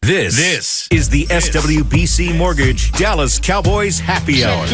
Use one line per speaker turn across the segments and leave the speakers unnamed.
This is the SWBC Mortgage Dallas Cowboys Happy Hour.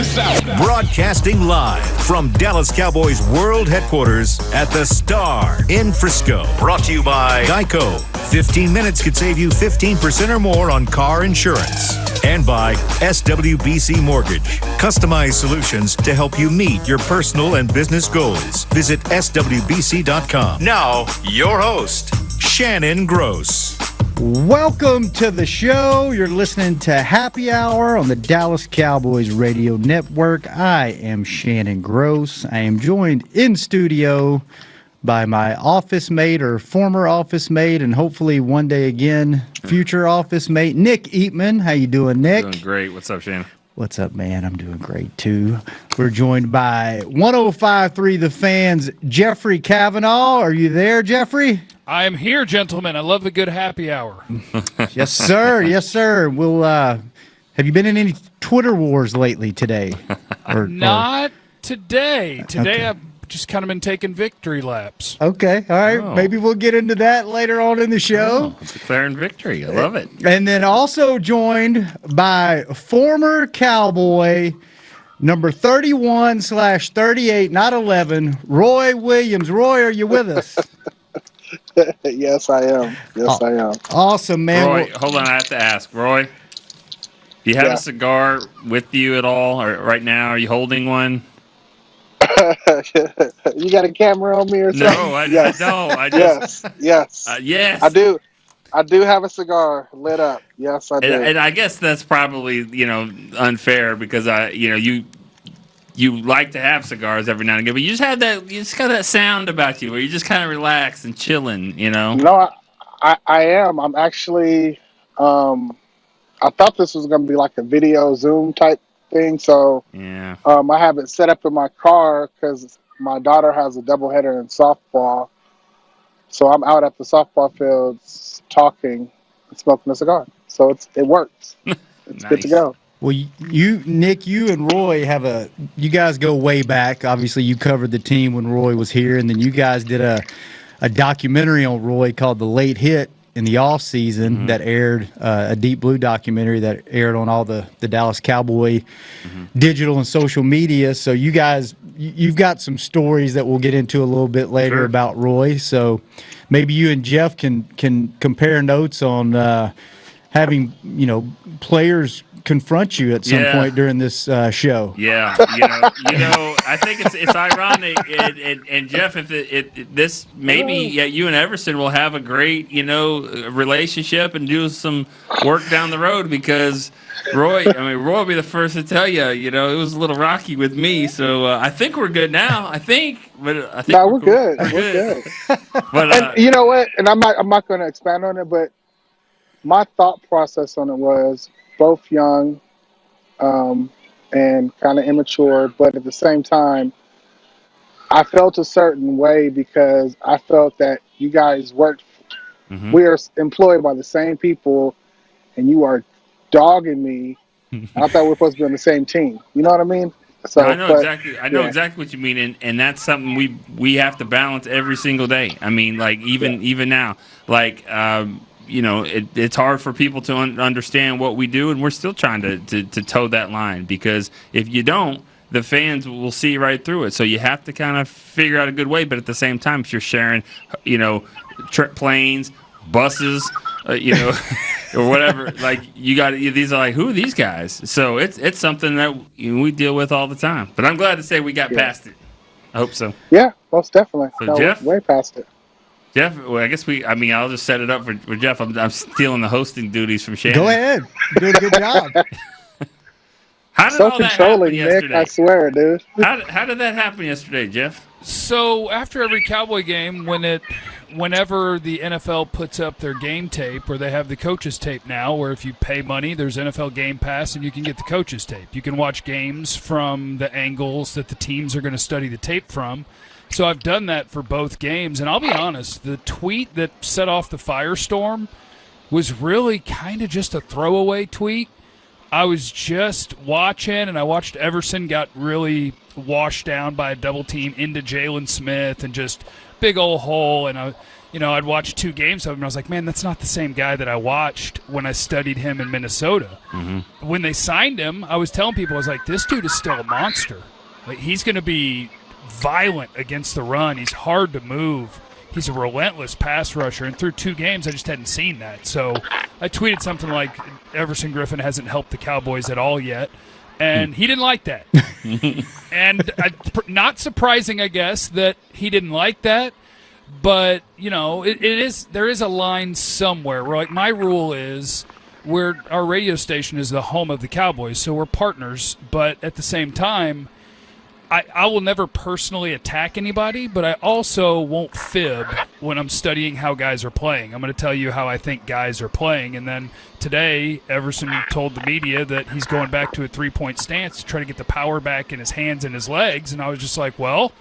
Broadcasting live from Dallas Cowboys World Headquarters at the Star in Frisco. Brought to you by Geico. 15 minutes could save you 15% or more on car insurance. And by SWBC Mortgage. Customized solutions to help you meet your personal and business goals. Visit SWBC.com. Now, your host, Shannon Gross.
Welcome to the show. You're listening to Happy Hour on the Dallas Cowboys Radio Network. I am Shannon Gross. I am joined in studio by my office mate or former office mate, and hopefully one day again, future office mate, Nick Eatman. How you doing, Nick?
Doing great. What's up, Shannon?
What's up, man? I'm doing great, too. We're joined by 105.3 The Fans, Jeffrey Cavanaugh. Are you there, Jeffrey?
I am here, gentlemen. I love a good happy hour.
Yes, sir. Yes, sir. We'll. Have you been in any Twitter wars lately today?
Not today. Today
Okay.
I've just kind of been taking victory laps.
Okay. All right.
Oh.
Maybe we'll get into that later on in the show.
Declaring victory. I love it.
And then also joined by former Cowboy, number 31/38, not 11, Roy Williams. Roy, are you with us?
Yes, I am. Yes, I am.
Awesome, man.
Roy, hold on. I have to ask. Roy, do you have
Yeah.
a cigar with you at all or right now? Are you holding one?
You got a camera on me or something?
No, I
Yes.
no. I just
Yes.
yes.
I do. I do have a cigar lit up. Yes, I do.
And I guess that's probably unfair because you like to have cigars every now and again, but you just got that sound about you where you just kind of relax and chilling,
No, I am. I'm actually. I thought this was going to be like a video Zoom type thing, so
Yeah.
I have it set up in my car because my daughter has a doubleheader in softball. So I'm out at the softball fields talking and smoking a cigar. So it works. It's good to
Nice.
go.
Well, Nick, you and Roy you guys go way back. Obviously, you covered the team when Roy was here, and then you guys did a documentary on Roy called The Late Hit in the off season that aired, a Deep Blue documentary that aired on all the Dallas Cowboy digital and social media. So you guys, you've got some stories that we'll get into a little bit later
Sure.
about Roy. So maybe you and Jeff can compare notes on having players confront you at some
Yeah.
point during this show.
Yeah, I think it's ironic, and Jeff, if this maybe you and Everson will have a great relationship and do some work down the road because Roy will be the first to tell you, it was a little rocky with me, so I think we're good now. I think
No,
cool.
we're good. We're good.
But
And you know what? And I'm not going to expand on it, but my thought process on it was both young and kind of immature, but at the same time, I felt a certain way because I felt that you guys worked. We are employed by the same people, and you are dogging me. I thought we were supposed to be on the same team. You know what I mean? So
I know exactly. I know
yeah.
exactly what you mean, and that's something we have to balance every single day. I mean, like even now, like it's hard for people to understand what we do, and we're still trying to toe that line because if you don't, the fans will see right through it. So you have to kind of figure out a good way, but at the same time, if you're sharing, planes, buses, or whatever, like these are like, who are these guys? So it's something that we deal with all the time. But I'm glad to say we got past it. I hope so.
Yeah, most definitely.
So
No,
Jeff?
way past it.
Jeff, well, I guess I'll just set it up for Jeff. I'm stealing the hosting duties from Shannon.
Go ahead. You're doing a good job.
How did
So
all that happen
controlling, Nick.
yesterday?
I swear, dude.
How did that happen yesterday, Jeff?
So after every Cowboy game, whenever the NFL puts up their game tape, or they have the coaches tape now, where if you pay money, there's NFL Game Pass, and you can get the coaches tape. You can watch games from the angles that the teams are going to study the tape from. So I've done that for both games, and I'll be honest, the tweet that set off the firestorm was really kind of just a throwaway tweet. I was just watching, and I watched Everson got really washed down by a double team into Jalen Smith and just big old hole, and I'd watch 2 games of him, and I was like, man, that's not the same guy that I watched when I studied him in Minnesota.
Mm-hmm.
When they signed him, I was telling people, I was like, this dude is still a monster. Like, he's going to be violent against the run. He's hard to move. He's a relentless pass rusher, and through 2 games, I just hadn't seen that. So I tweeted something like, Everson Griffin hasn't helped the Cowboys at all yet, and he didn't like that. And not surprising, I guess, that he didn't like that, but, there is a line somewhere where, like, my rule is our radio station is the home of the Cowboys, so we're partners, but at the same time, I will never personally attack anybody, but I also won't fib when I'm studying how guys are playing. I'm going to tell you how I think guys are playing. And then today, Everson told the media that he's going back to a 3-point stance to try to get the power back in his hands and his legs. And I was just like, well,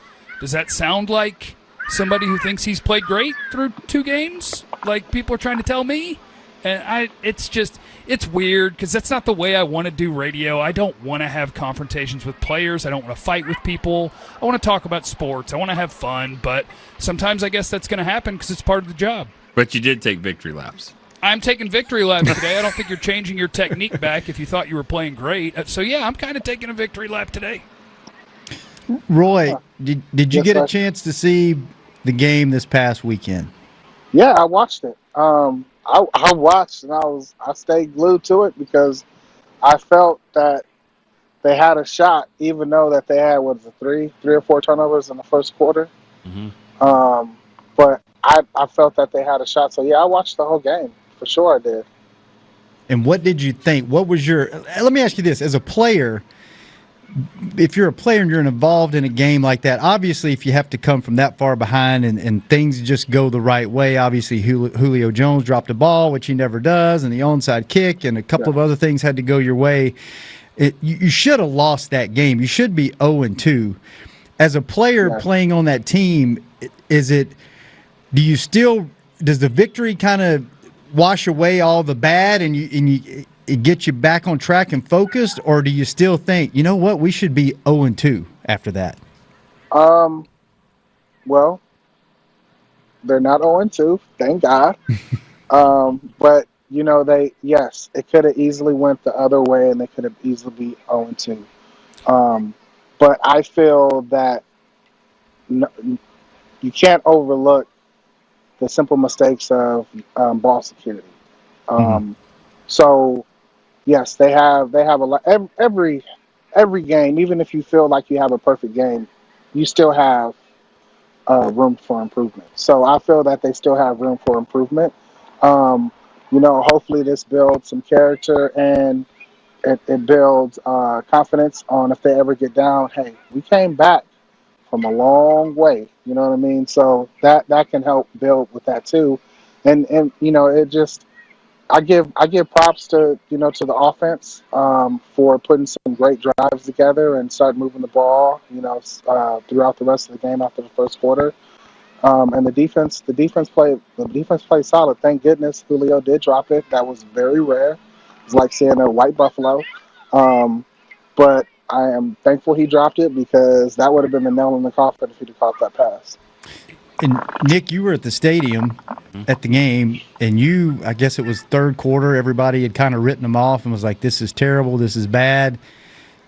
does that sound like somebody who thinks he's played great through 2 games? Like people are trying to tell me? And it's weird because that's not the way I want to do radio. I don't want to have confrontations with players. I don't want to fight with people. I want to talk about sports. I want to have fun, but sometimes I guess that's going to happen because it's part of the job.
But you did take victory laps.
I'm taking victory laps today. I don't think you're changing your technique back if you thought you were playing great. So, yeah, I'm kind of taking a victory lap today.
Roy, did you get a chance to see the game this past weekend?
Yeah, I watched it. I watched and I stayed glued to it because I felt that they had a shot, even though that they had three or four turnovers in the first quarter.
Mm-hmm.
But I felt that they had a shot. So yeah, I watched the whole game for sure. I did.
And what did you think? What was your? Let me ask you this: as a player, if you're a player and you're involved in a game like that, obviously if you have to come from that far behind and things just go the right way, obviously Julio Jones dropped a ball, which he never does, and the onside kick and a couple of other things had to go your way. You should have lost that game. You should be 0-2. As a player playing on that team, does the victory kind of wash away all the bad and it gets you back on track and focused, or do you still think, you know what, we should be 0-2 after that?
Well, they're not 0-2, thank God. But it could have easily went the other way, and they could have easily be 0-2. But I feel that you can't overlook the simple mistakes of ball security. So. Yes, they have a lot. Every game, even if you feel like you have a perfect game, you still have room for improvement. So I feel that they still have room for improvement. Hopefully this builds some character and it builds confidence on if they ever get down. Hey, we came back from a long way. You know what I mean? So that can help build with that too. And it just. I give props to the offense for putting some great drives together and start moving the ball throughout the rest of the game after the first quarter. And the defense played solid. Thank goodness Julio did drop it. That was very rare. It's like seeing a white buffalo. But I am thankful he dropped it because that would have been the nail in the coffin if he'd have caught that pass.
And Nick, you were at the stadium at the game, and I guess it was third quarter, everybody had kind of written them off and was like, this is terrible, this is bad.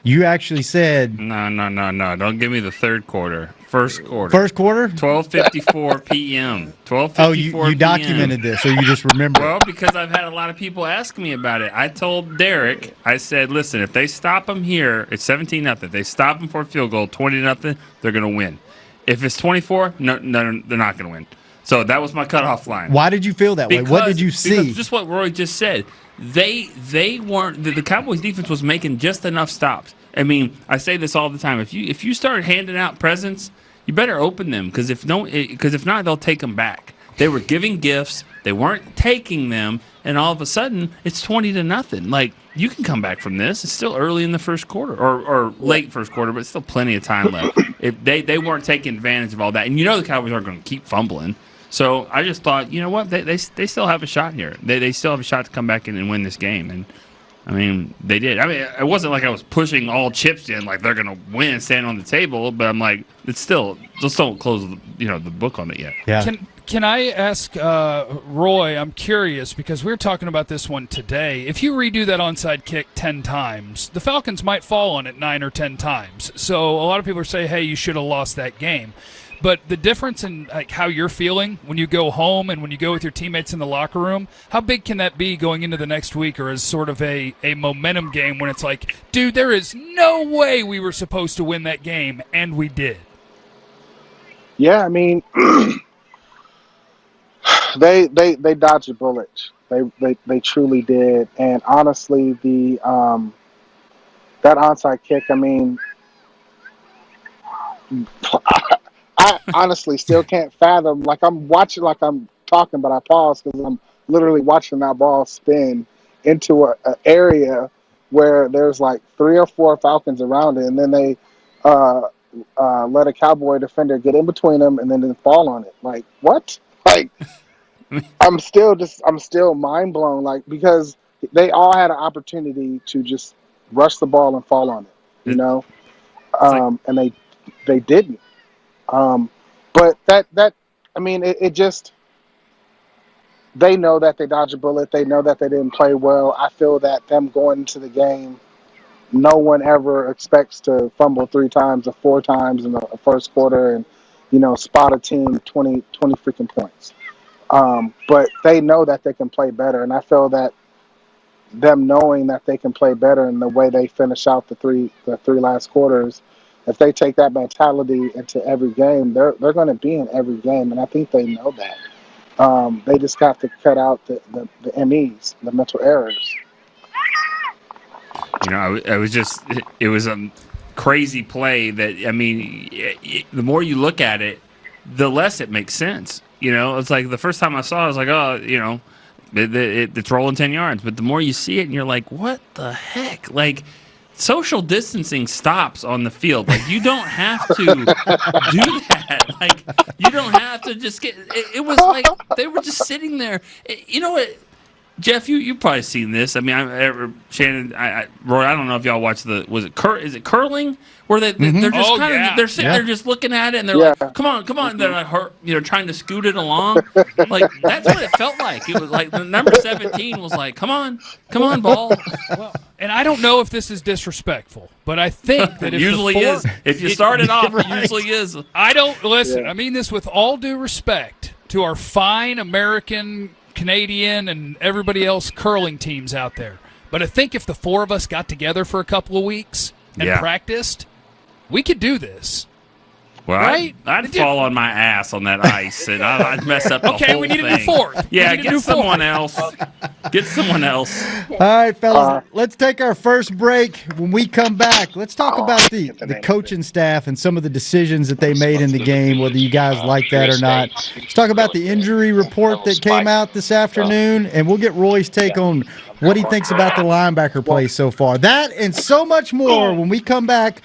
You actually said...
No. Don't give me the third quarter. First quarter.
First quarter?
12:54 p.m. 12:54
Oh, you documented this, so you just remember.
Well, because I've had a lot of people ask me about it. I told Derek, I said, listen, if they stop them here, it's 17-0. If they stop them for a field goal, 20-0, they're going to win. If it's 24, no, they're not going to win. So that was my cutoff line.
Why did you feel that way? What did you see?
Because just what Roy just said. They weren't. The Cowboys defense was making just enough stops. I mean, I say this all the time. If you start handing out presents, you better open them because if not, they'll take them back. They were giving gifts. They weren't taking them, and all of a sudden, it's 20-0. Like, you can come back from this. It's still early in the first quarter or late first quarter, but still plenty of time left. They weren't taking advantage of all that, and the Cowboys aren't going to keep fumbling. So I just thought, you know what, they still have a shot here. They still have a shot to come back in and win this game, and I mean they did. I mean it wasn't like I was pushing all chips in like they're going to win and stand on the table, but I'm like just don't close the book on it yet.
Yeah.
Can I ask Roy, I'm curious, because we were talking about this one today. If you redo that onside kick 10 times, the Falcons might fall on it 9 or 10 times. So a lot of people say, hey, you should have lost that game. But the difference in like how you're feeling when you go home and when you go with your teammates in the locker room, how big can that be going into the next week, or as sort of a momentum game when it's like, dude, there is no way we were supposed to win that game, and we did?
Yeah, I mean, they dodged a bullet. They truly did. And honestly, the that onside kick, I mean, I honestly still can't fathom. Like, I'm watching, like I'm talking, but I pause because I'm literally watching that ball spin into an area where there's like 3 or 4 Falcons around it, and then they let a Cowboy defender get in between them and then fall on it. Like, what? Like, I'm still mind blown. Like, because they all had an opportunity to just rush the ball and fall on it, and they didn't. But that I mean, it just, they know that they dodged a bullet. They know that they didn't play well. I feel that them going into the game, no one ever expects to fumble 3 times or 4 times in the first quarter and, spot a team 20 freaking points. But they know that they can play better. And I feel that them knowing that they can play better in the way they finish out the three last quarters, if they take that mentality into every game, they're going to be in every game, and I think they know that. They just have to cut out the MEs, the mental errors.
It was a crazy play that, I mean, the more you look at it, the less it makes sense. It's like the first time I saw it, I was like, oh, it's rolling 10 yards. But the more you see it, and you're like, what the heck? Like, social distancing stops on the field. Like, you don't have to do that. Like, you don't have to just get. It was like they were just sitting there. You know what, Jeff? You've probably seen this. I mean, Shannon, Roy. I don't know if y'all watched is it curling? Where they're just they're sitting there just looking at it, and they're like, come on. And they're like, trying to scoot it along. Like, that's what it felt like. It was like the number 17 was like, come on, ball.
Well, and I don't know if this is disrespectful, but I think that
it usually is. If you start it off, right. It usually is.
I don't listen. Yeah. I mean this with all due respect to our fine American, Canadian, and everybody else curling teams out there. But I think if the 4 of us got together for a couple of weeks and practiced, we could do this.
Well,
right?
I'd fall on my ass on that ice, and I'd mess up the whole thing.
Okay, we need to do 4th.
Yeah, get someone else. Get someone else.
All right, fellas, let's take our first break. When we come back, let's talk about the coaching staff and some of the decisions that they made in the game, whether you guys like that or not. Let's talk about the injury report that came out this afternoon, and we'll get Roy's take on what he thinks about the linebacker play so far. That and so much more when we come back.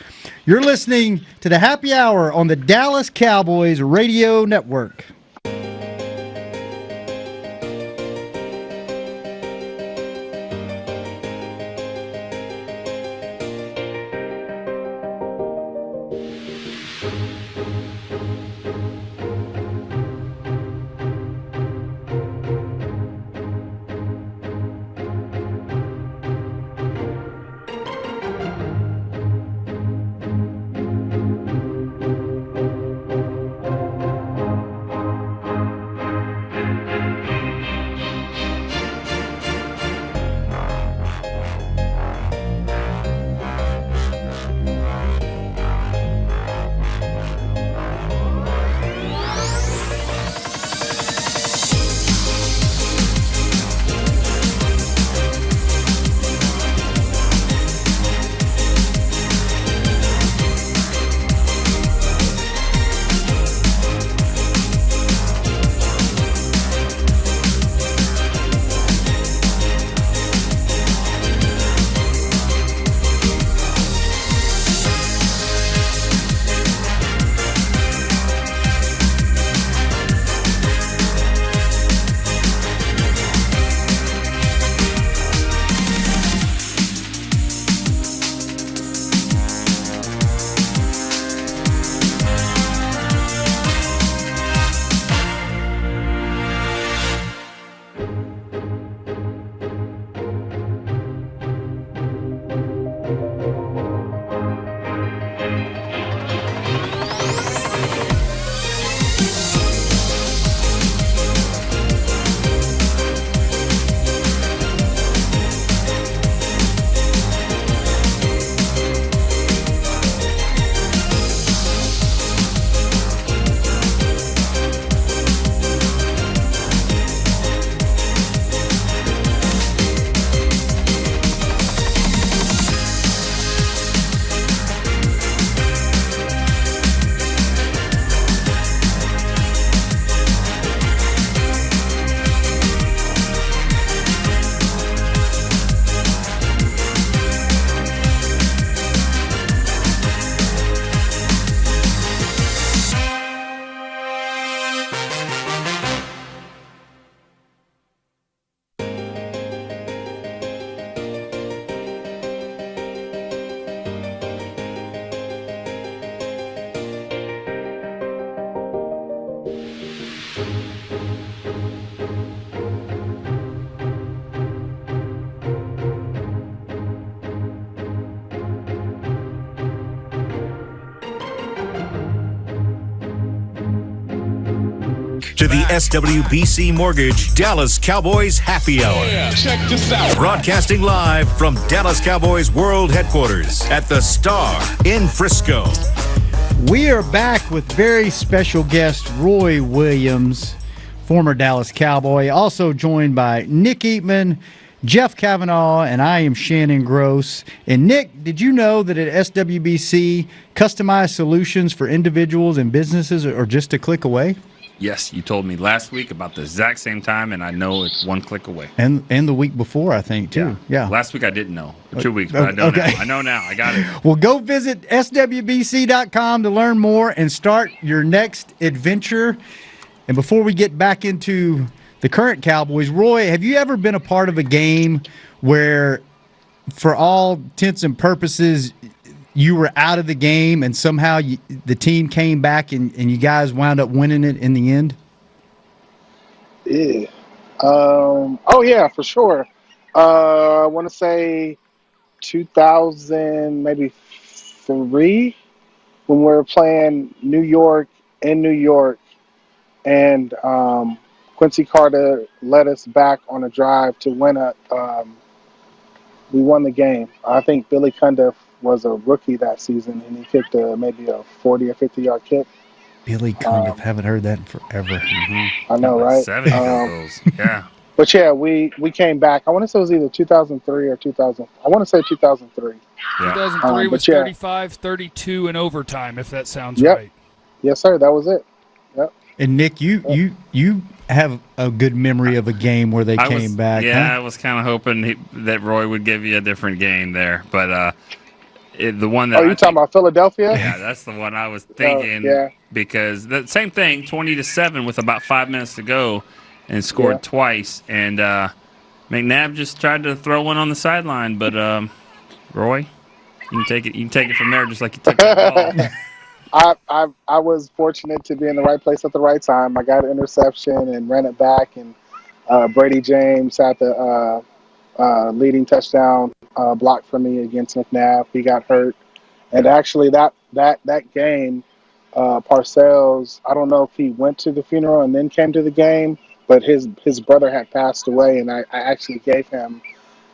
You're listening to the Happy Hour on the Dallas Cowboys Radio Network.
to the SWBC Mortgage Dallas Cowboys Happy Hour.
Check this out.
Broadcasting live from Dallas Cowboys World Headquarters at the Star in Frisco.
We are back with very special guest Roy Williams, former Dallas Cowboy, also joined by Nick Eatman, Jeff Kavanaugh, and I am Shannon Gross. And Nick, did you know that at SWBC, customized solutions for individuals and businesses are just a click away?
Yes, you told me last week about the exact same time, and I know it's one click away.
And the week before, I think, too. Yeah.
Last week I didn't know. 2 weeks, but I know now. I know now. I got it.
Well, go visit swbc.com to learn more and start your next adventure. And before we get back into the current Cowboys, Roy, have you ever been a part of a game where, for all intents and purposes, you were out of the game and somehow the team came back and you guys wound up winning it in the end?
Yeah. Oh, yeah, for sure. I want to say 2000, maybe 3, when we were playing New York, and Quincy Carter led us back on a drive to win we won the game. I think Billy Cundiff was a rookie that season, and he kicked maybe a 40 or 50-yard kick.
Billy Cundiff, haven't heard that in forever.
Mm-hmm.
I know, right?
7 goals. Yeah.
But yeah, we came back. I want to say it was either 2003 or 2000. I want to say 2003.
Yeah.
2003 was
but yeah.
35-32 in overtime, if that sounds
Yep.
right.
Yes, sir. That was it. Yep.
And Nick, you have a good memory of a game where they came back.
Yeah,
huh?
I was kind of hoping that Roy would give you a different game there, but the one that
Oh, you talking about Philadelphia?
Yeah, that's the one I was thinking.
Yeah.
Because the same thing, 20-7 with about 5 minutes to go, and scored twice. And McNabb just tried to throw one on the sideline, but Roy, you can take it. You can take it from there, just like you took the ball.
I was fortunate to be in the right place at the right time. I got an interception and ran it back, and Brady James had the leading touchdown block for me against McNabb. He got hurt, and actually that game, Parcells, I don't know if he went to the funeral and then came to the game, but his brother had passed away, and I actually gave him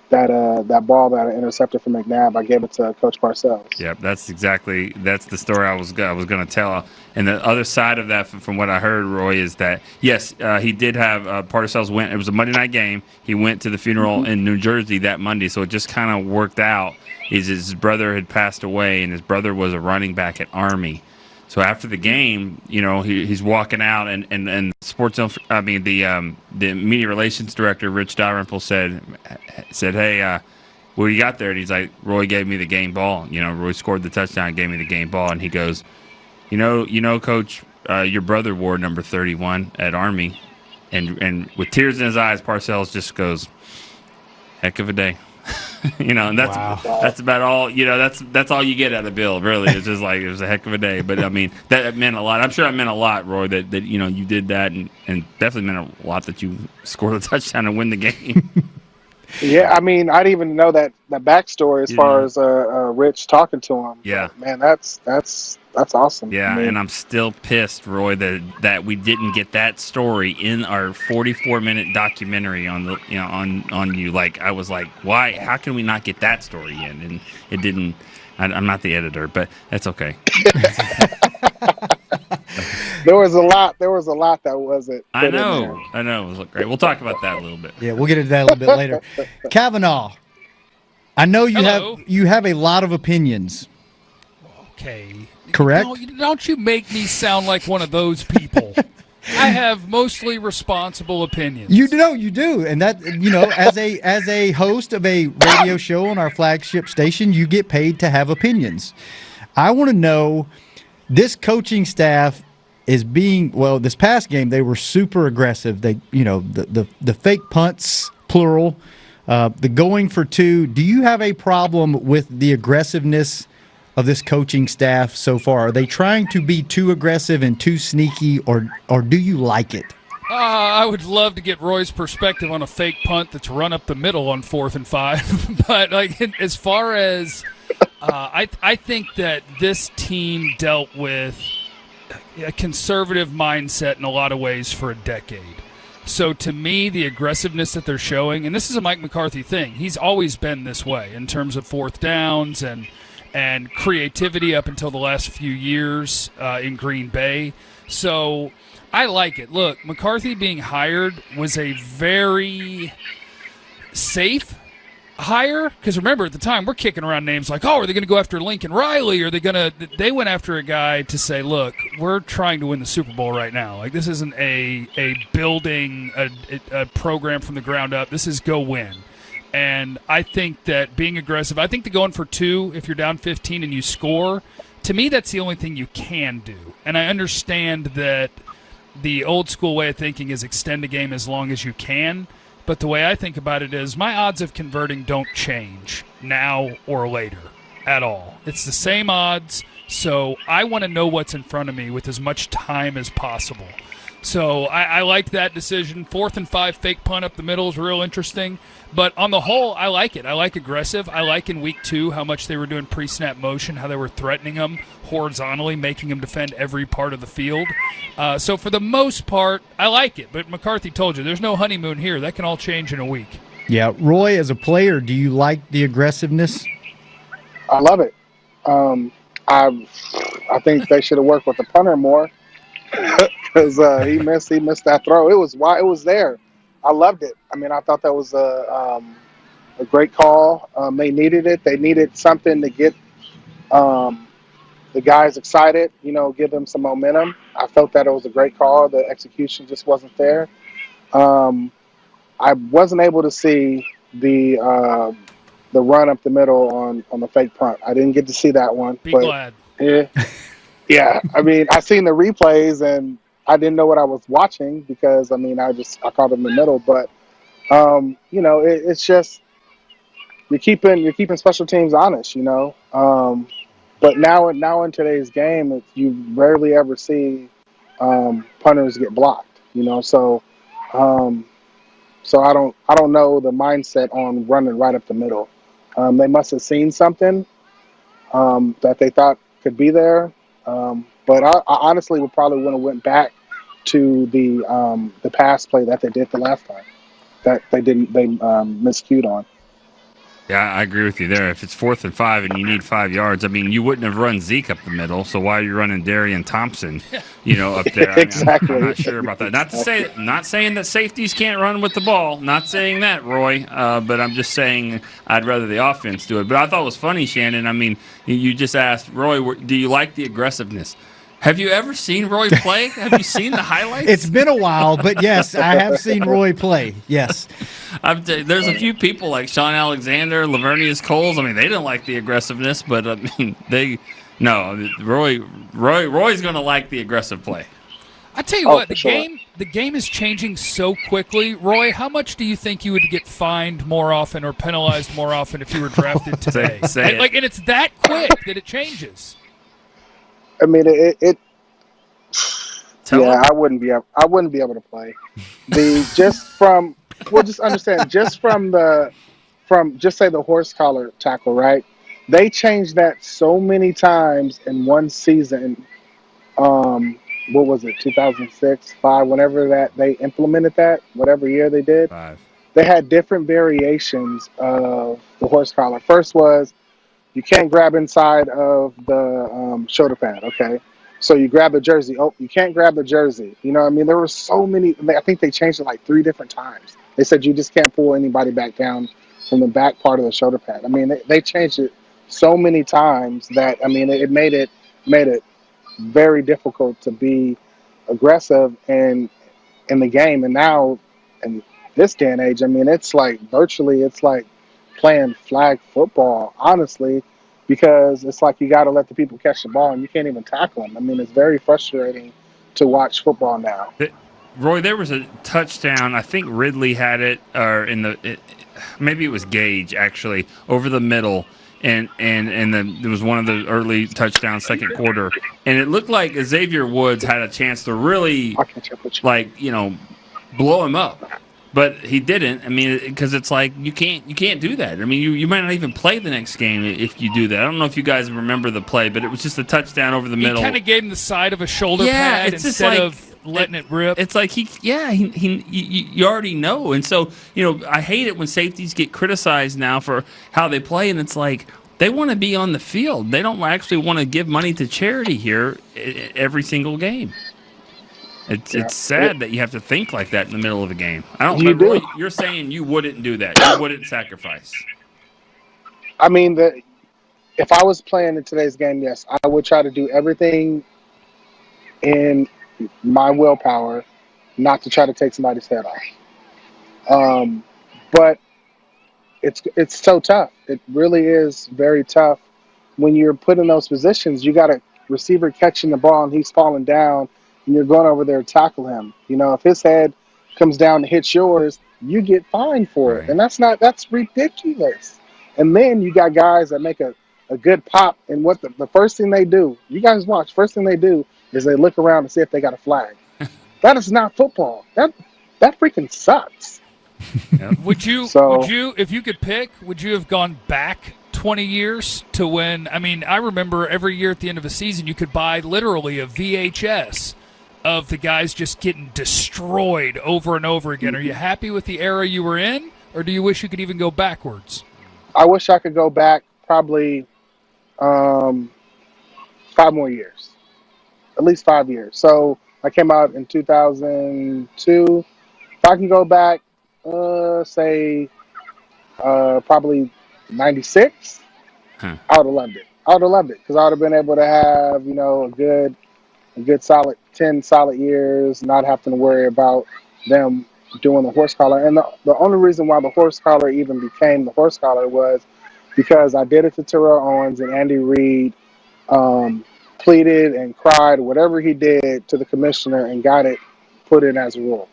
that ball that I intercepted from McNabb. I gave it to Coach Parcells.
Yep, that's the story I was going to tell. And the other side of that, from what I heard, Roy, is that yes, he did have Parcells went. It was a Monday night game. He went to the funeral in New Jersey that Monday, so it just kind of worked out. His brother had passed away, and his brother was a running back at Army. So after the game, he's walking out, and the media relations director, Rich Dalrymple, said, "Hey, what you got there?" And he's like, "Roy gave me the game ball. Roy scored the touchdown, gave me the game ball." And he goes, Coach, your brother wore number 31 at Army," and with tears in his eyes, Parcells just goes, "Heck of a day." And that's about all. That's all you get out of Bill. Really, it's just like it was a heck of a day. But I mean, that meant a lot. I'm sure it meant a lot, Roy. That you did that, and definitely meant a lot that you scored a touchdown and win the game.
Yeah, I mean, I didn't even know that backstory as far as Rich talking to him.
Yeah,
but, man, that's awesome.
Yeah, and I'm still pissed, Roy, that we didn't get that story in our 44-minute documentary on the on you. Like, I was like, why? How can we not get that story in? And it didn't. I'm not the editor, but that's okay.
There was a lot that wasn't.
I know. It was great. We'll talk about that a little bit.
Yeah, we'll get into that a little bit later. Kavanaugh, I know you have a lot of opinions.
Okay.
Correct?
Don't you make me sound like one of those people. I have mostly responsible opinions.
You do, and that as a host of a radio show on our flagship station, you get paid to have opinions. I want to know, this coaching staff is this past game they were super aggressive. They the fake punts, plural, the going for two. Do you have a problem with the aggressiveness of this coaching staff so far? Are they trying to be too aggressive and too sneaky, or do you like it?
I would love to get Roy's perspective on a fake punt that's run up the middle on 4th and 5. But as far as I think that this team dealt with, a conservative mindset in a lot of ways for a decade. So to me, the aggressiveness that they're showing, and this is a Mike McCarthy thing, he's always been this way in terms of fourth downs and creativity up until the last few years in Green Bay. So I like it. Look, McCarthy being hired was a very safe hire, because remember at the time we're kicking around names like, oh, are they going to go after Lincoln Riley? They went after a guy to say, look, we're trying to win the Super Bowl right now. Like, this isn't a building a program from the ground up. This is go win. And I think that being aggressive, I think the going for 2 if you're down 15 and you score, to me that's the only thing you can do. And I understand that the old school way of thinking is extend a game as long as you can. But the way I think about it is my odds of converting don't change now or later at all. It's the same odds, so I want to know what's in front of me with as much time as possible. So I like that decision. 4th and 5, fake punt up the middle is real interesting. But on the whole, I like it. I like aggressive. I like in week 2 how much they were doing pre-snap motion, how they were threatening them horizontally, making them defend every part of the field. So for the most part, I like it. But McCarthy told you, there's no honeymoon here. That can all change in a week.
Yeah. Roy, as a player, do you like the aggressiveness?
I love it. I think they should have worked with the punter more because he missed that throw. It was there. I loved it. I mean, I thought that was a great call. They needed it. They needed something to get the guys excited, give them some momentum. I felt that it was a great call. The execution just wasn't there. I wasn't able to see the run up the middle on the fake punt. I didn't get to see that one.
Be glad.
Yeah. I mean, I seen the replays and I didn't know what I was watching because I caught it in the middle. But it's just you're keeping special teams honest. But now in today's game, you rarely ever see punters get blocked. So I don't know the mindset on running right up the middle. They must have seen something that they thought could be there. But I honestly would probably want to went back to the pass play that they did the last time that they miscued on.
Yeah, I agree with you there. If it's 4th and 5 and you need 5 yards, I mean, you wouldn't have run Zeke up the middle. So why are you running Darian Thompson, up there?
Exactly.
I'm not sure about that. Not saying that safeties can't run with the ball. Not saying that, Roy. But I'm just saying I'd rather the offense do it. But I thought it was funny, Shannon. I mean, you just asked Roy, do you like the aggressiveness? Have you ever seen Roy play? Have you seen the highlights?
It's been a while, but yes, I have seen Roy play. Yes.
There's a few people like Sean Alexander, Lavernius Coles. I mean, they didn't like the aggressiveness, but I mean, Roy's going to like the aggressive play.
I tell you what, the game is changing so quickly. Roy, how much do you think you would get fined more often or penalized more often if you were drafted today? And it's that quick that it changes.
I mean, I wouldn't be able to play. Just say the horse collar tackle, right? They changed that so many times in one season. What was it, 2006, 5, whenever that they implemented that, whatever year they did.
5. They
had different variations of the horse collar. First was you can't grab inside of the shoulder pad, okay? So you grab the jersey. Oh, you can't grab the jersey. You know what I mean? There were so many. I think they changed it like 3 different times. They said you just can't pull anybody back down from the back part of the shoulder pad. I mean, they changed it so many times that, I mean, it made it very difficult to be aggressive in the game. And now, in this day and age, I mean, it's like playing flag football, honestly, because it's like you got to let the people catch the ball and you can't even tackle them. I mean, it's very frustrating to watch football now.
Roy, there was a touchdown. I think Ridley had it, or maybe it was Gage actually over the middle, and it was one of the early touchdowns, second quarter, and it looked like Xavier Woods had a chance to really blow him up. But he didn't. I mean, because it's like you can't do that. I mean, you might not even play the next game if you do that. I don't know if you guys remember the play, but it was just a touchdown over the middle.
He kind of gave him the side of a shoulder pad instead of letting it rip.
It's like you already know. And so, I hate it when safeties get criticized now for how they play, and it's like they want to be on the field. They don't actually want to give money to charity here every single game. It's sad that you have to think like that in the middle of a game. I don't remember. Really, you're saying you wouldn't do that. You wouldn't sacrifice.
I mean, if I was playing in today's game, yes, I would try to do everything in my willpower not to try to take somebody's head off. But it's so tough. It really is very tough when you're put in those positions. You got a receiver catching the ball and he's falling down, and you're going over there to tackle him. If his head comes down and hits yours, you get fined for it. And that's ridiculous. And then you got guys that make a good pop, and what the first thing they do, you guys watch, first thing they do is they look around and see if they got a flag. That is not football. That freaking sucks.
Yep.
Would you, if you could pick, would you have gone back 20 years to when? I mean, I remember every year at the end of a season, you could buy literally a VHS of the guys just getting destroyed over and over again. Are you happy with the era you were in, or do you wish you could even go backwards?
I wish I could go back probably 5 more years, at least 5 years. So I came out in 2002. If I can go back, say probably 96, I would have loved it. I would have loved it because I would have been able to have, a good solid 10 solid years, not having to worry about them doing the horse collar. And the only reason why the horse collar even became the horse collar was because I did it to Terrell Owens, and Andy Reid pleaded and cried, whatever he did, to the commissioner and got it put in as a rule.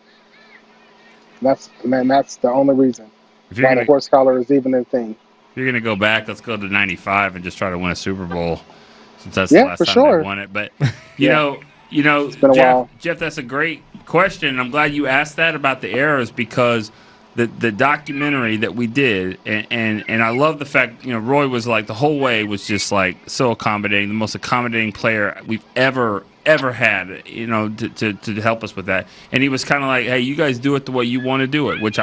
That's the only reason why the horse collar is even a thing.
If you're going to go back, let's go to 95 and just try to win a Super Bowl, since that's the last time they won it. But,
it's been a while.
Jeff, that's a great question. I'm glad you asked that about the eras, because the documentary that we did, and I love the fact, Roy was like, the whole way was just like so accommodating, the most accommodating player we've ever had, to help us with that. And he was kind of like, hey, you guys do it the way you want to do it, which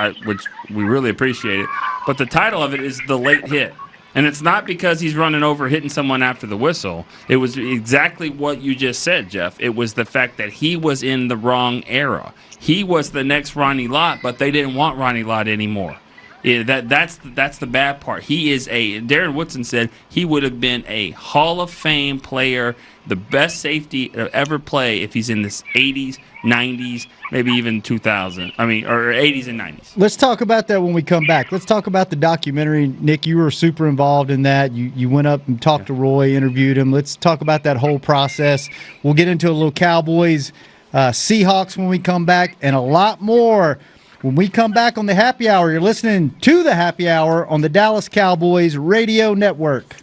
we really appreciate it. But the title of it is The Late Hit. And it's not because he's running over hitting someone after the whistle. It was exactly what you just said, Jeff. It was the fact that he was in the wrong era. He was the next Ronnie Lott, but they didn't want Ronnie Lott anymore. Yeah, that's the bad part. He is Darren Woodson said he would have been a Hall of Fame player, the best safety to ever play if he's in the 80s, 90s, maybe even 2000. Or 80s and 90s.
Let's talk about that when we come back. Let's talk about the documentary. Nick, you were super involved in that. You went up and talked to Roy, interviewed him. Let's talk about that whole process. We'll get into a little Cowboys, Seahawks when we come back, and a lot more when we come back on the Happy Hour. You're listening to the Happy Hour on the Dallas Cowboys Radio Network.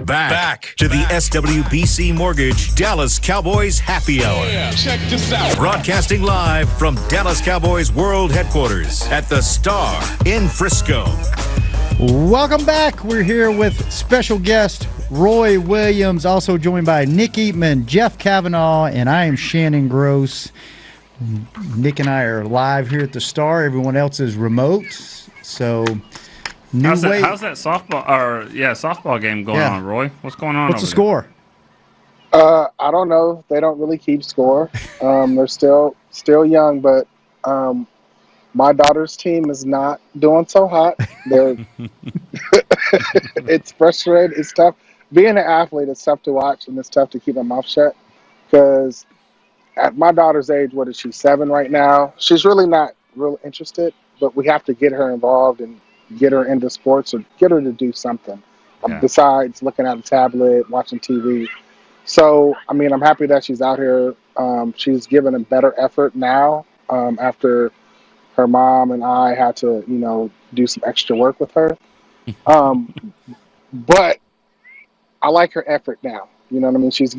Back to the SWBC Mortgage Dallas Cowboys Happy Hour.
Check this out.
Broadcasting live from Dallas Cowboys World Headquarters at the Star in Frisco.
Welcome back. We're here with special guest Roy Williams, also joined by Nick Eatman, Jeff Kavanaugh, and I am Shannon Gross. Nick and I are live here at the Star. Everyone else is remote. So,
how's that softball game going on, Roy? What's going on?
What's the score?
I don't know. They don't really keep score. They're still young, but my daughter's team is not doing so hot. They're it's frustrating. It's tough. Being an athlete, it's tough to watch, and it's tough to keep my mouth shut because at my daughter's age, what is she, 7 right now? She's really not real interested, but we have to get her involved and get her into sports or get her to do something besides looking at a tablet, watching TV. So, I mean, I'm happy that she's out here. She's given a better effort now after her mom and I had to, do some extra work with her. But I like her effort now. You know what I mean? She's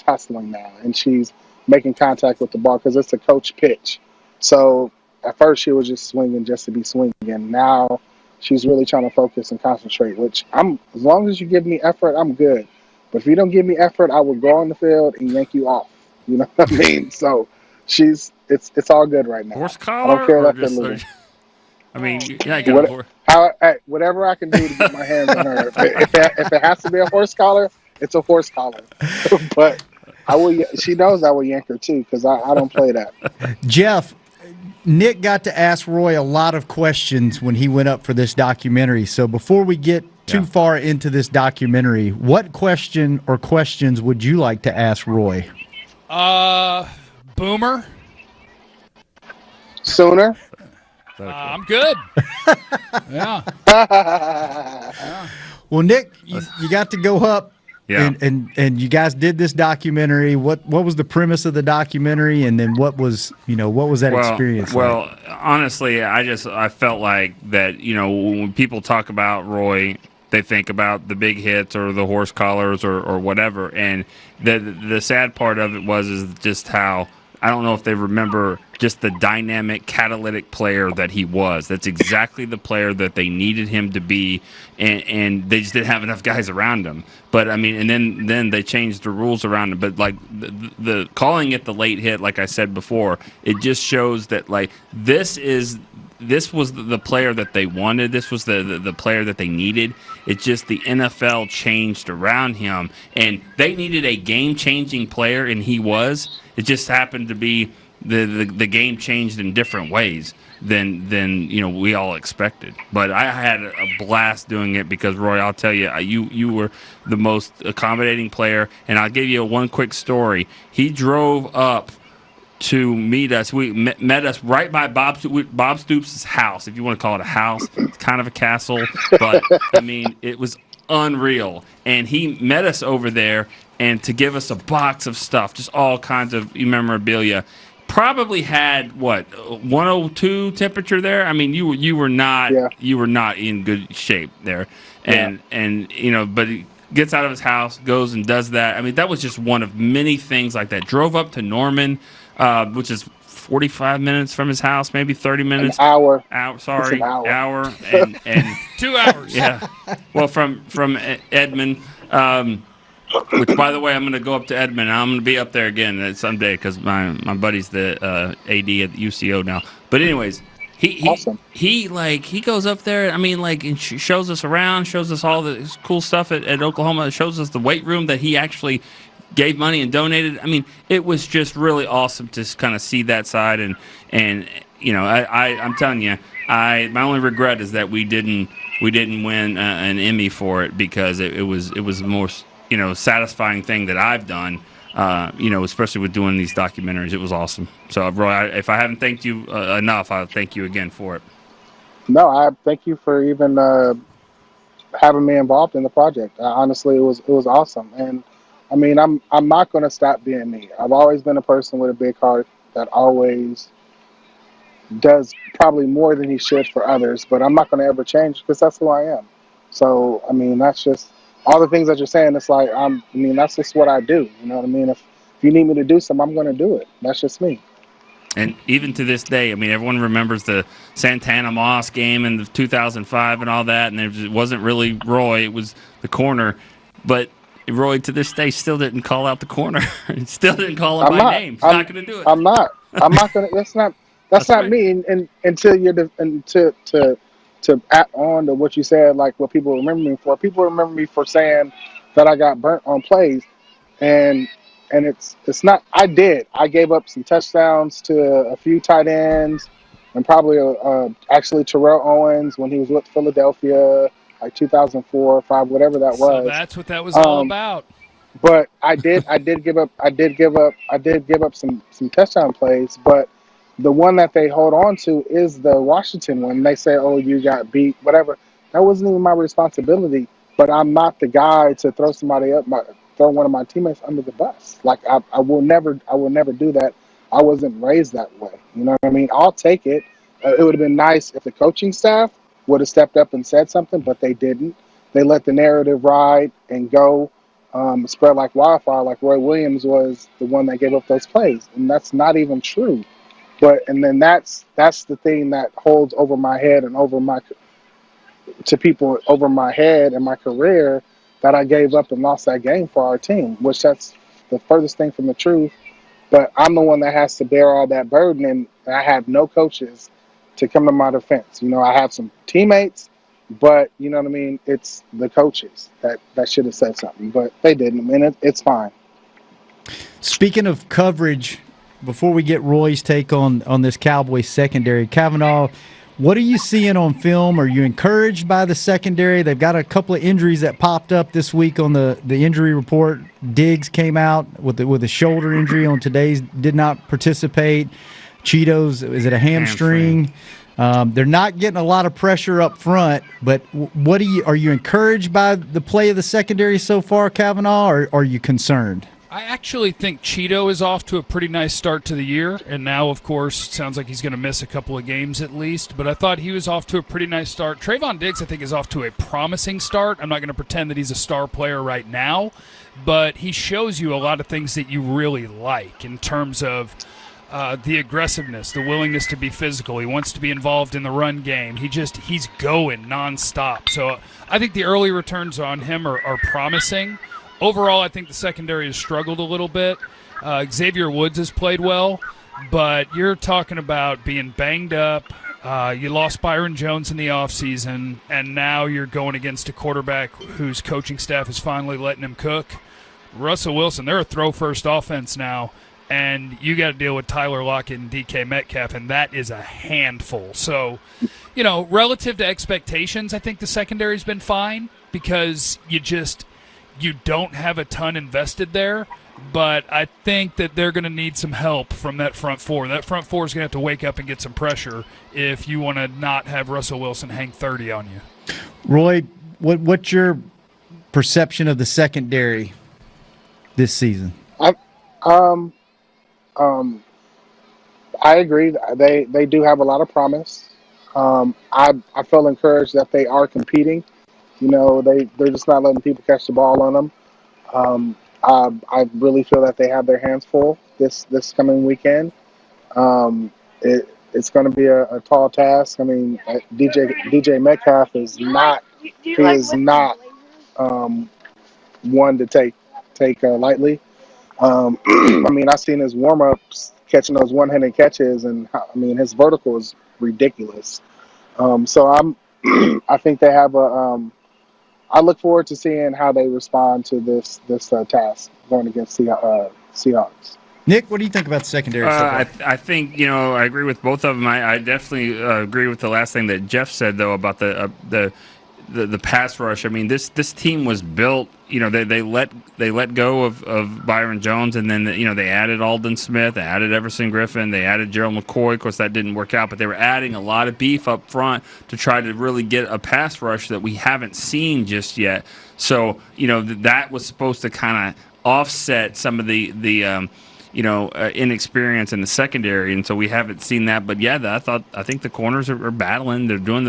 hustling now, and she's making contact with the ball because it's a coach pitch. So at first she was just swinging just to be swinging. Now she's really trying to focus and concentrate, which as long as you give me effort, I'm good. But if you don't give me effort, I will go on the field and yank you off. You know what I mean? So it's all good right now.
Horse collar?
I don't care that they're losing. Whatever I can do to get my hands on her. If it has to be a horse collar, it's a horse collar. But I will. She knows I will yank her too because I don't play that.
Jeff, Nick got to ask Roy a lot of questions when he went up for this documentary. So before we get too far into this documentary, what question or questions would you like to ask Roy?
Boomer.
Sooner.
I'm good. Yeah.
Well, Nick, you got to go up.
Yeah.
And you guys did this documentary. What was the premise of the documentary, and then what was that experience
like?
Well,
honestly, I felt like that, when people talk about Roy, they think about the big hits or the horse collars or whatever. And the sad part of it is just how, I don't know if they remember just the dynamic catalytic player that he was. That's exactly the player that they needed him to be, and they just didn't have enough guys around him. But I mean, and then they changed the rules around him. But like the calling it the late hit, like I said before, it just shows that like this was the player that they wanted. This was the player that they needed. It's just the NFL changed around him, and they needed a game-changing player, and he was. It just happened to be the game changed in different ways than we all expected. But I had a blast doing it because, Roy, I'll tell you, you were the most accommodating player, and I'll give you one quick story. He drove up to meet us. We met us right by Bob Stoops' house, if you want to call it a house. It's kind of a castle, but I mean, it was unreal. And he met us over there and to give us a box of stuff, just all kinds of memorabilia. Probably had 102 temperature there. I mean, you were not in good shape there, and but he gets out of his house, goes and does that. I mean, that was just one of many things like that. Drove up to Norman, which is 45 minutes from his house, maybe 30 minutes.
An hour.
Hour and 2 hours. Yeah. Well, from Edmond. Which, by the way, I'm going to go up to Edmond. I'm going to be up there again someday because my buddy's the AD at UCO now. But anyways, he goes up there. I mean, like, and shows us around, shows us all the cool stuff at Oklahoma. Shows us the weight room that he actually gave money and donated. I mean, it was just really awesome to kind of see that side. And I'm telling you, my only regret is that we didn't win an Emmy for it because it was the most satisfying thing that I've done, especially with doing these documentaries. It was awesome. So, Roy, if I haven't thanked you enough, I'll thank you again for it.
No, I thank you for even having me involved in the project. Honestly, it was awesome. And, I mean, I'm not going to stop being me. I've always been a person with a big heart that always does probably more than he should for others, but I'm not going to ever change because that's who I am. So, I mean, that's just all the things that you're saying, it's like I mean, that's just what I do. You know what I mean? If you need me to do something, I'm going to do it. That's just me.
And even to this day, I mean, everyone remembers the Santana Moss game in the 2005 and all that, and it wasn't really Roy; it was the corner. But Roy, to this day, still didn't call out the corner. Still didn't call him
I'm
by
not.
name. He's not going to do it.
I'm not. I'm not going to. That's not. That's not
right.
me. And until you're to add on to what you said, like what people remember me for. People remember me for saying that I got burnt on plays, and it's not. I gave up some touchdowns to a few tight ends, and probably actually Terrell Owens when he was with Philadelphia, like 2004 or 5, whatever that
So
was.
that's what that was all about.
But I did give up some touchdown plays. But the one that they hold on to is the Washington one. They say, "Oh, you got beat," whatever. That wasn't even my responsibility. But I'm not the guy to throw one of my teammates under the bus. Like I will never do that. I wasn't raised that way. You know what I mean? I'll take it. It would have been nice if the coaching staff would have stepped up and said something, but they didn't. They let the narrative ride and go. Spread like wildfire, like Roy Williams was the one that gave up those plays, and that's not even true. And then that's the thing that holds over my head and people over my head and my career, that I gave up and lost that game for our team, which that's the furthest thing from the truth. But I'm the one that has to bear all that burden, and I have no coaches to come to my defense. You know, I have some teammates. But, you know what I mean? It's the coaches that should have said something. But they didn't. I mean, it's fine.
Speaking of coverage, before we get Roy's take on this Cowboys secondary, Kavanaugh, what are you seeing on film? Are you encouraged by the secondary? They've got a couple of injuries that popped up this week on the injury report. Diggs came out with a shoulder injury on today's, did not participate. Cheetos, is it a hamstring? They're not getting a lot of pressure up front, but are you encouraged by the play of the secondary so far, Kavanaugh, or are you concerned?
I actually think Cheeto is off to a pretty nice start to the year, and now, of course, it sounds like he's going to miss a couple of games at least, but I thought he was off to a pretty nice start. Trayvon Diggs, I think, is off to a promising start. I'm not going to pretend that he's a star player right now, but he shows you a lot of things that you really like in terms of the aggressiveness, the willingness to be physical. He wants to be involved in the run game. He's going nonstop. So I think the early returns on him are promising. Overall, I think the secondary has struggled a little bit. Xavier Woods has played well, but you're talking about being banged up. You lost Byron Jones in the offseason, and now you're going against a quarterback whose coaching staff is finally letting him cook. Russell Wilson, they're a throw-first offense now. And you got to deal with Tyler Lockett and DK Metcalf, and that is a handful. So, you know, relative to expectations, I think the secondary's been fine because you don't have a ton invested there. But I think that they're going to need some help from that front four. That front four is going to have to wake up and get some pressure if you want to not have Russell Wilson hang 30 on you.
Roy, what's your perception of the secondary this season?
I agree. They do have a lot of promise. I feel encouraged that they are competing. You know, they're just not letting people catch the ball on them. I really feel that they have their hands full this coming weekend. It's going to be a tall task. I mean, DJ Metcalf is not one to take lightly. I mean, I've seen his warm-ups catching those one-handed catches, and I mean, his vertical is ridiculous. So I think they have I look forward to seeing how they respond to this task going against Seahawks.
Nick, what do you think about the secondary so far?
I think, you know, I agree with both of them. I definitely agree with the last thing that Jeff said, though, about the pass rush. I mean, this team was built. You know, they let go of Byron Jones, and then they added Aldon Smith, they added Everson Griffin, they added Gerald McCoy. Of course, that didn't work out, but they were adding a lot of beef up front to try to really get a pass rush that we haven't seen just yet. So that was supposed to kind of offset some of the inexperience in the secondary, and so we haven't seen that. But yeah, I think the corners are battling. They're doing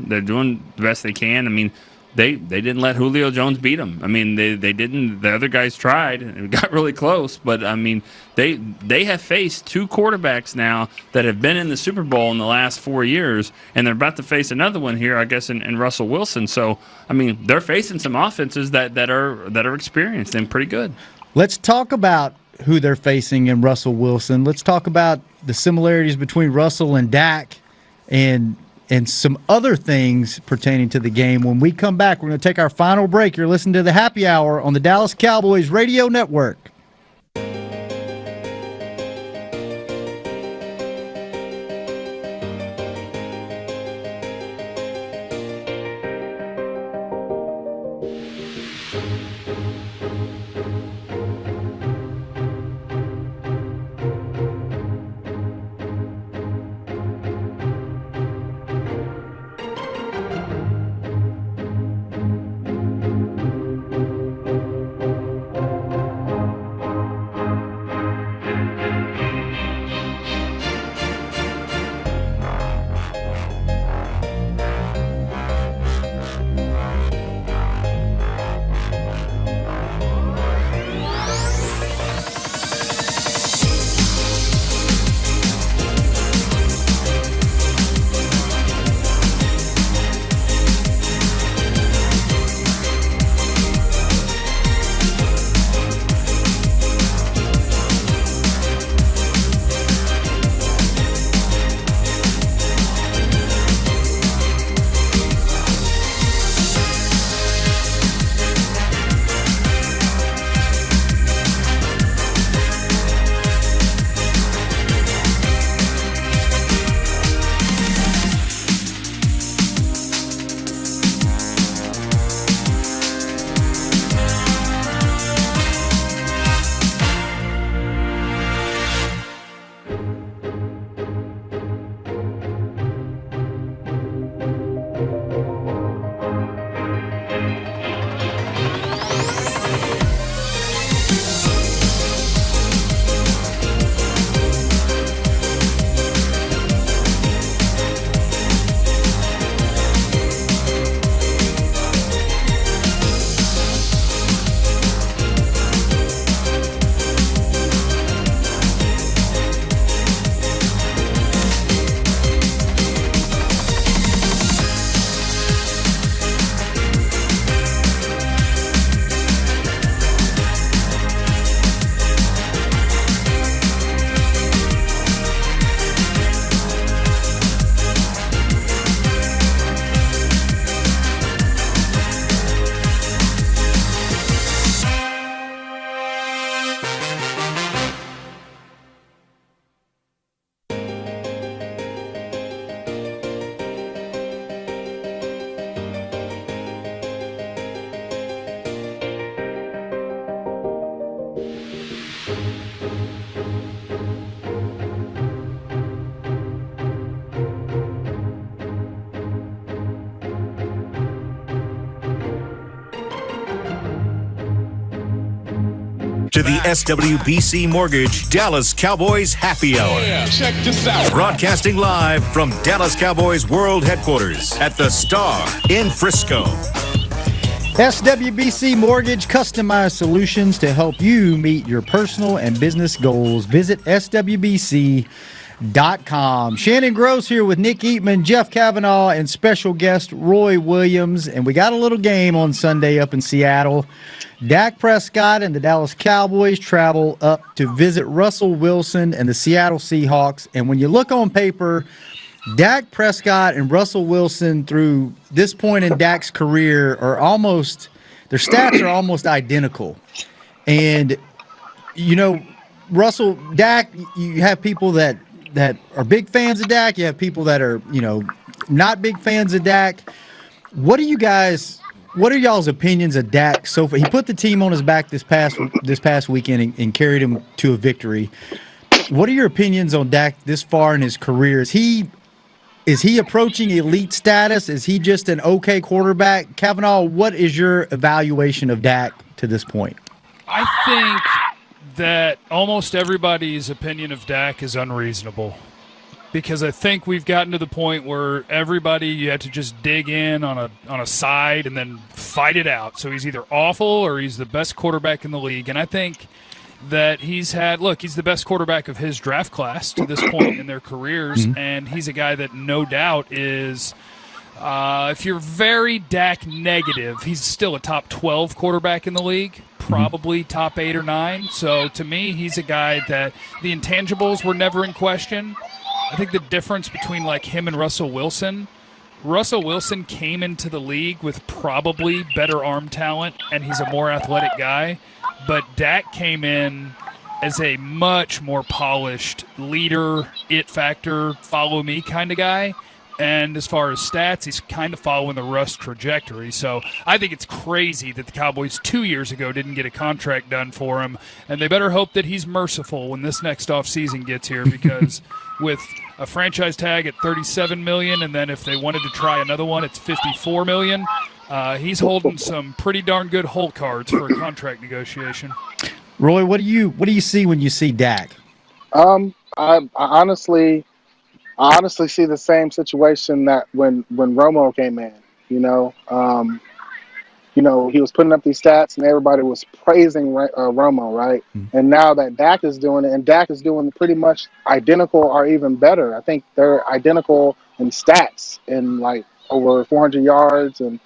they're doing the best they can. I mean, they didn't let Julio Jones beat them. I mean, they didn't. The other guys tried and it got really close, but I mean, they have faced 2 quarterbacks now that have been in the Super Bowl in the last 4 years, and they're about to face another one here, I guess, in Russell Wilson. So, I mean, they're facing some offenses that are experienced and pretty good.
Let's talk about who they're facing in Russell Wilson. Let's talk about the similarities between Russell and Dak and some other things pertaining to the game. When we come back, we're going to take our final break. You're listening to the Happy Hour on the Dallas Cowboys Radio Network.
To the SWBC Mortgage Dallas Cowboys Happy Hour.
Yeah, check this out.
Broadcasting live from Dallas Cowboys World Headquarters at the Star in Frisco.
SWBC Mortgage, customized solutions to help you meet your personal and business goals. Visit SWBC.com. Shannon Gross here with Nick Eatman, Jeff Kavanaugh, and special guest Roy Williams. And we got a little game on Sunday up in Seattle. Dak Prescott and the Dallas Cowboys travel up to visit Russell Wilson and the Seattle Seahawks. And when you look on paper, Dak Prescott and Russell Wilson through this point in Dak's career are almost, their stats are almost identical. And, you know, Dak, you have people that are big fans of Dak. You have people that are, you know, not big fans of Dak. What are y'all's opinions of Dak so far? He put the team on his back this past weekend and carried him to a victory. What are your opinions on Dak this far in his career? Is he approaching elite status? Is he just an okay quarterback? Kavanaugh, what is your evaluation of Dak to this point?
I think that almost everybody's opinion of Dak is unreasonable. because I think we've gotten to the point where you have to just dig in on a side and then fight it out. So he's either awful or he's the best quarterback in the league. And I think that he's the best quarterback of his draft class to this point in their careers, and he's a guy that no doubt is if you're very Dak negative, he's still a top 12 quarterback in the league, probably top 8 or 9. So to me, he's a guy that the intangibles were never in question. I think the difference between like him and Russell Wilson came into the league with probably better arm talent, and he's a more athletic guy. But Dak came in as a much more polished leader, it factor, follow me kind of guy. And as far as stats, he's kind of following the Russ trajectory. So I think it's crazy that the Cowboys 2 years ago didn't get a contract done for him. And they better hope that he's merciful when this next offseason gets here, because with a franchise tag at $37 million, and then if they wanted to try another one, it's $54 million. He's holding some pretty darn good hole cards for a contract negotiation.
Roy, what do you see when you see Dak?
I honestly see the same situation that when Romo came in. He was putting up these stats and everybody was praising Romo, right? And now that Dak is doing it, and Dak is doing pretty much identical or even better. I think they're identical in stats, in like over 400 yards, and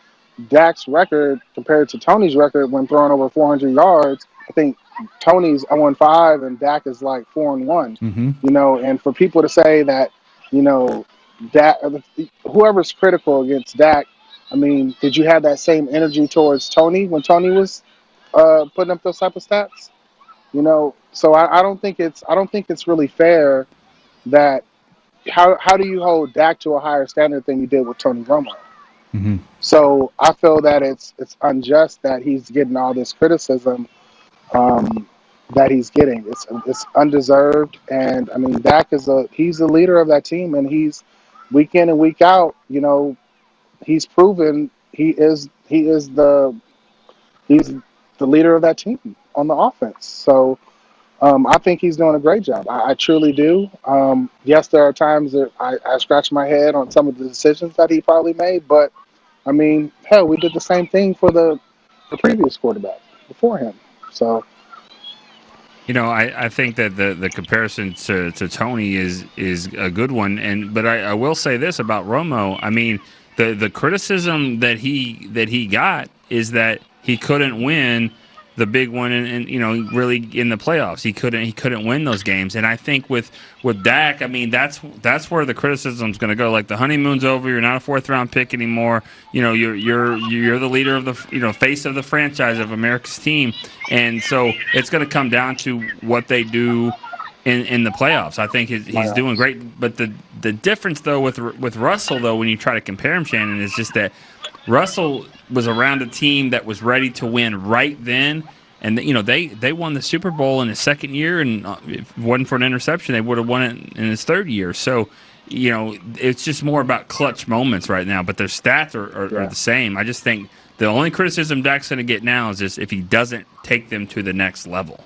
Dak's record compared to Tony's record when throwing over 400 yards, I think Tony's 0-5 and Dak is like 4-1. And for people to say that, Dak, whoever's critical against Dak, I mean, did you have that same energy towards Tony when Tony was putting up those type of stats? So I don't think it's really fair that how do you hold Dak to a higher standard than you did with Tony Romo? So I feel that it's unjust that he's getting all this criticism that he's getting. It's undeserved, and I mean Dak he's the leader of that team, and he's week in and week out. He's proven he is the leader of that team on the offense. So I think he's doing a great job. I truly do. Yes, there are times that I scratch my head on some of the decisions that he probably made, but I mean, hell, we did the same thing for the previous quarterback before him. So,
I think that the comparison to Tony is a good one, but I will say this about Romo. I mean, the criticism that he got is that he couldn't win the big one, and really in the playoffs he couldn't win those games. And I think with Dak, I mean that's where the criticism's going to go. Like, the honeymoon's over. You're not a 4th round pick anymore. You're the leader of the face of the franchise of America's team, and so it's going to come down to what they do in the playoffs. I think he's doing great, but the difference though with Russell though, when you try to compare him, Shannon, is just that Russell was around a team that was ready to win right then, and they won the Super Bowl in his second year, and if it wasn't for an interception, they would have won it in his third year. So it's just more about clutch moments right now, but their stats are the same. I just think the only criticism Dak's going to get now is just if he doesn't take them to the next level.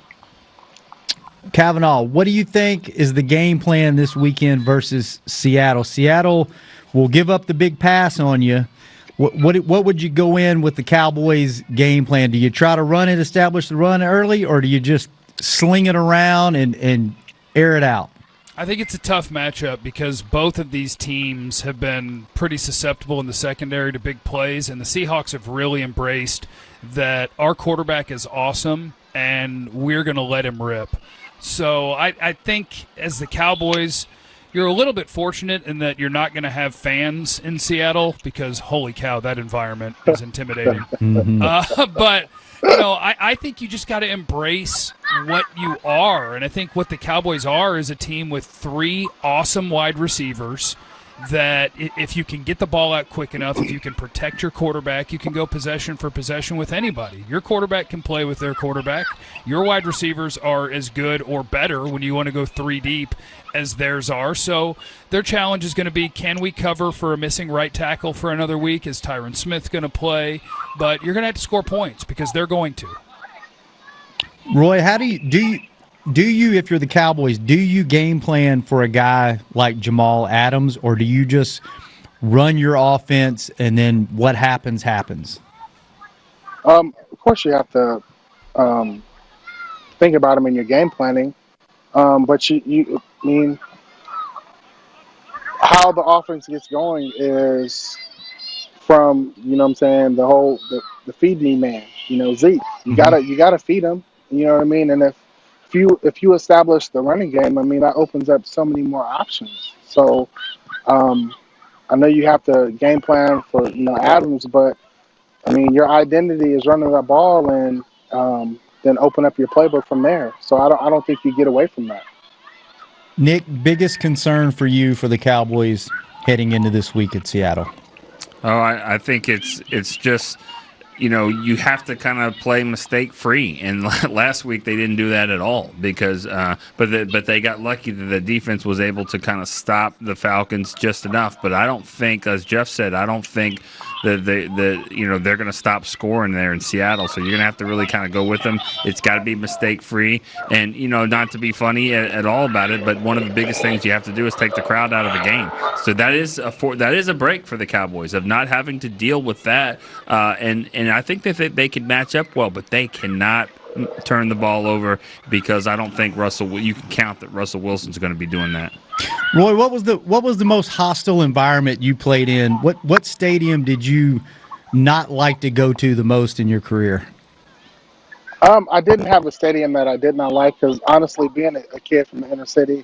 Kavanaugh, what do you think is the game plan this weekend versus Seattle? Seattle will give up the big pass on you. What would you go in with the Cowboys' game plan? Do you try to establish the run early, or do you just sling it around and air it out?
I think it's a tough matchup because both of these teams have been pretty susceptible in the secondary to big plays, and the Seahawks have really embraced that our quarterback is awesome and we're going to let him rip. So I think as the Cowboys, you're a little bit fortunate in that you're not going to have fans in Seattle because, holy cow, that environment is intimidating. But, I think you just got to embrace what you are. And I think what the Cowboys are is a team with 3 awesome wide receivers that if you can get the ball out quick enough, if you can protect your quarterback, you can go possession for possession with anybody. Your quarterback can play with their quarterback. Your wide receivers are as good or better when you want to go 3 deep as theirs are. So their challenge is going to be, can we cover for a missing right tackle for another week? Is Tyron Smith going to play? But you're going to have to score points because they're going to.
Roy, how do you do you, if you're the Cowboys, do you game plan for a guy like Jamal Adams, or do you just run your offense and then what happens happens?
Of course, you have to think about him in your game planning. But I mean, how the offense gets going is from, you know what I'm saying, the feed me man, Zeke. You gotta feed him, you know what I mean? And if you establish the running game, I mean, that opens up so many more options. So I know you have to game plan for, Adams, but I mean, your identity is running that ball, and then open up your playbook from there. So I don't think you get away from that.
Nick, biggest concern for you for the Cowboys heading into this week at Seattle?
Oh, I think it's just, you have to kind of play mistake free. And last week they didn't do that at all because, but they got lucky that the defense was able to kind of stop the Falcons just enough. But I don't think, as Jeff said, I don't think that they're going to stop scoring there in Seattle. So you're going to have to really kind of go with them. It's got to be mistake free, and not to be funny at all about it, but one of the biggest things you have to do is take the crowd out of the game. So that is a break for the Cowboys of not having to deal with that, and I think that they could match up well, but they cannot turn the ball over because I don't think you can count that Russell Wilson's going to be doing that.
Roy, what was the most hostile environment you played in? What stadium did you not like to go to the most in your career?
I didn't have a stadium that I did not like because honestly, being a kid from the inner city,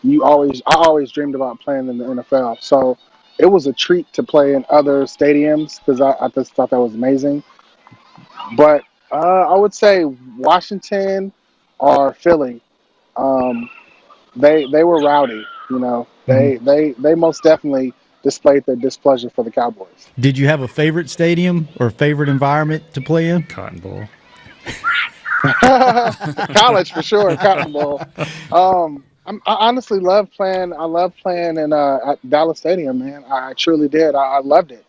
I always dreamed about playing in the NFL. So it was a treat to play in other stadiums because I just thought that was amazing. But I would say Washington or Philly. They were rowdy. They most definitely displayed their displeasure for the Cowboys.
Did you have a favorite stadium or favorite environment to play in?
Cotton Bowl.
College for sure, Cotton Bowl. I honestly love playing. I love playing in at Dallas Stadium, man. I truly did. I loved it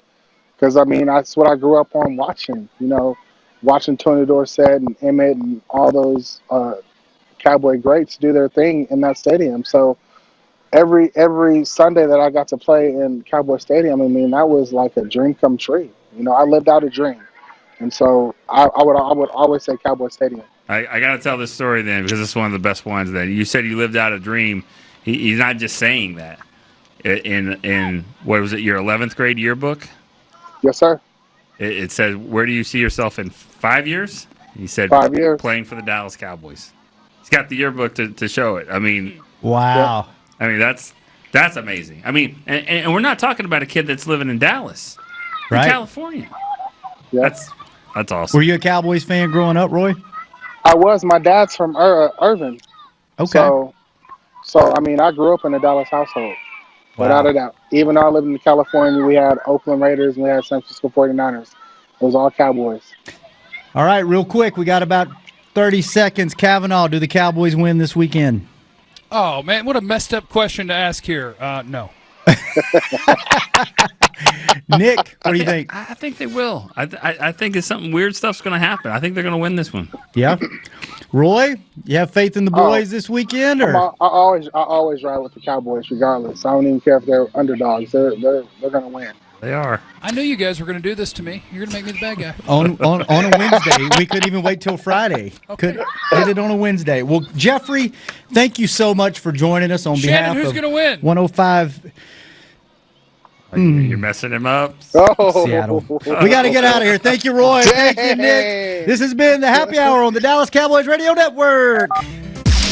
because I mean that's what I grew up on watching. Watching Tony Dorsett and Emmett and all those Cowboy greats do their thing in that stadium. So every Sunday that I got to play in Cowboy Stadium, I mean that was like a dream come true. I lived out a dream, and so I would always say Cowboy Stadium.
I got to tell this story then because it's one of the best ones. That you said you lived out a dream. He's not just saying that. In what was it, your 11th grade yearbook?
Yes, sir.
It said, "Where do you see yourself in 5 years?" He said,
5 years.
Playing for the Dallas Cowboys. He's got the yearbook to show it. I mean,
wow.
I mean that's amazing. I mean, and we're not talking about a kid that's living in Dallas,
right?
In California.
Yeah.
That's awesome.
Were you a Cowboys fan growing up, Roy?
I was. My dad's from Irvin.
Okay.
So I mean, I grew up in a Dallas household, without
Wow.
a doubt. Even though I lived in California, we had Oakland Raiders and we had San Francisco 49ers. It was all Cowboys.
All right, real quick, we got about 30 seconds. Kavanaugh, do the Cowboys win this weekend?
Oh, man, what a messed up question to ask here. No.
Nick, what do you think?
I think they will. I think it's something weird stuff's going to happen. I think they're going to win this one.
Yeah. Roy, you have faith in the boys this weekend, or
I always ride with the Cowboys regardless. I don't even care if they're underdogs. They're going to win.
They are.
I knew you guys were going to do this to me. You're going to make me the bad guy.
on a Wednesday? We couldn't even wait till Friday.
Okay.
Did it on a Wednesday. Well, Jeffrey, thank you so much for joining us on behalf
Shannon, who's
of
going to win?
105
You're messing him up.
Oh.
Seattle. We got to get out of here. Thank you, Roy. Thank you, Nick. This has been the Happy Hour on the Dallas Cowboys Radio Network.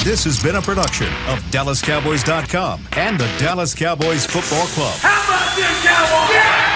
This has been a production of DallasCowboys.com and the Dallas Cowboys Football Club.
How about this, Cowboys? Yeah!